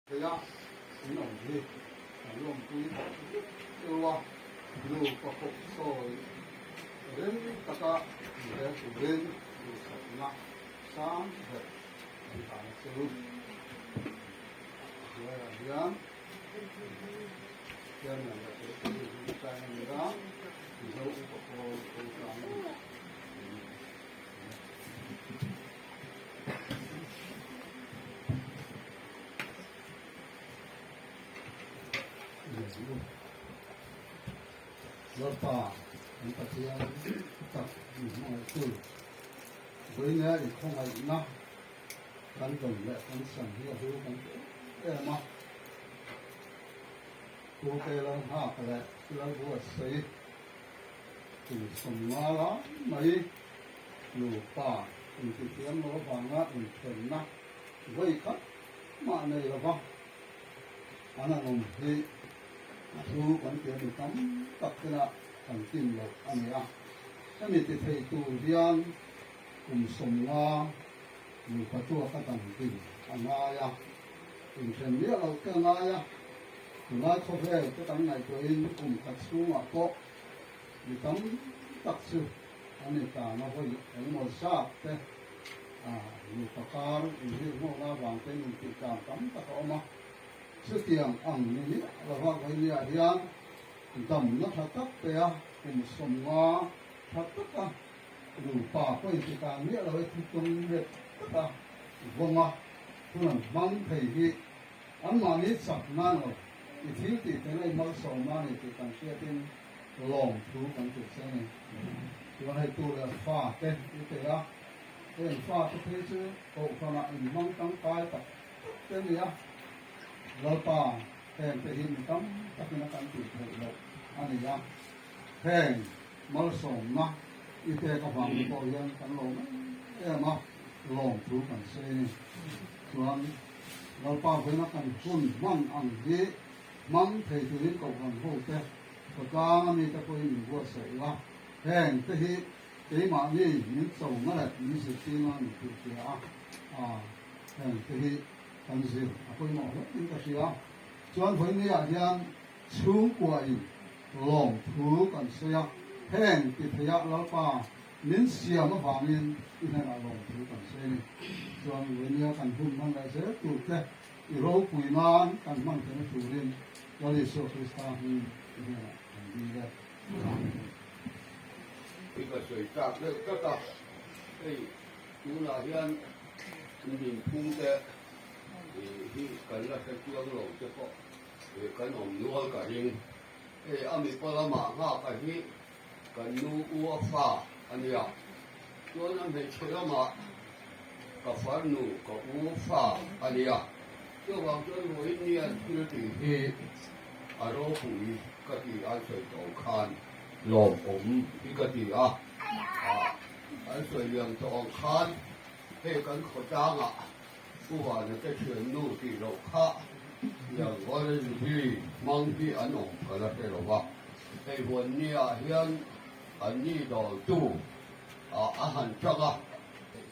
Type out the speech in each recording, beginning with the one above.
Kaya, ino, he, along kui, ewa, blue, pokok, soy, ren, kata, ren, ren, na, sam, he, ang seru. Yan, yan, tayo nila, ino, pokok, pokok, Lapa, ang pasiyan, tak, mga ito. Với nghe thì không phải nắp, căn đồng lại căn sẵn hiệu hữu căn cái mà cô kê là hạ cái lại, là vua xây, thì sống ngã lắm, mấy lũ bà, thì tiếng nó vàng ngã, thì phần nắp, với cách mà này là vâng, anh là ngồi thì thu còn tiền được tắm tập cái nào thằng kim lộc anh ấy cái này thì thầy tu viên cùng sống nga nhiều phát chua các thằng kim anh nga ya cùng xem biết là cái nga ya nga cho về cái thằng này tôi cùng tập xuống mà có thì tắm tập sự anh ấy cả nó hơi anh một sát thế nhiều phátcar nhiều mua ra vàng cái mình tự cảm tắm tất cả mà sự tiền ăn này là hoa cái gì à hiền tầm nó thật tất bè cùng sống hoa thật tất cả đủ bà quay thì càng nghĩa là cái công việc tất cả vâng à tôi làm mang thầy gì ăn mà nít sạch man rồi thì thiếu thì cái này mang sầu man này thì càng xe trên lòng thú càng thực xe này tôi hay tôi là pha tên như thế á cái pha tôi thấy chứ cậu pha lại mang tăng cai tập cái gì á Lapa, heng tehin tam, tapi nak kan tu terlalu, ane ya, heng, malsom na, ite kapang ko yan kan long, ma, long tu kan se, tuan, lapa ko nak kan hun man ang di, man thei tuin ko kan ho te, pagka ni ta ko in wo se la, heng tehi, tehi ma ni min so ngala ni se ti ma ni tu ti heng tehi. Thành sự, tôi nói hết những cái gì đó. Cho với người dân xuống quầy lòng thú còn xe hẹn thì thấy lão bà miếng xìa nó vào miếng như thế là lòng thú còn xe này. Cho với người cần hùng mang lại sẽ tụ thế, râu quỷ man cần mang thế nó tụ lên, cho lý số Christa như thế là thành đi đấy. Cái cái sợi chạc đấy các bạn, đây chúng là hiện mình phun thế. Thì cái là cái tiếng lẩu cho có cái nòng nuôi cả riêng cái anh bị bao la mảng ha cái gì cái nu uo pha anh ấy cho nên bị chơi mà cái phá nu cái uo pha anh ấy cho vào cho người niên chưa thì ở đâu cũng cái gì anh chơi tổ khan lồng ống cái gì anh chơi liền tổ khan cái khẩu trangผู้ว่าจะเชิญนู่ที่เราฆ่าอย่างว่าที่มังที่อันนั้นก็แล้วแต่เราว่าไอ้วันนี้เฮียนอันนี้ดอกจู่อาหารจักร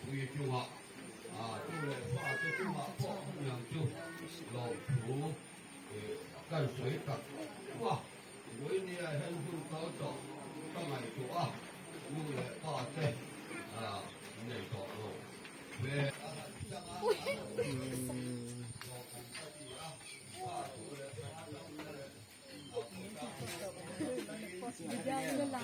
คุยจู่ฮะจู่เลยว่าจะจู่มาพ่ออย่างจู่เราถูกันสวยตัดว่าวันนี้เห็นคุณเขาจ่อตั้งไงจู่นู่เลยว่าจะในต่อเราเวJangan lah.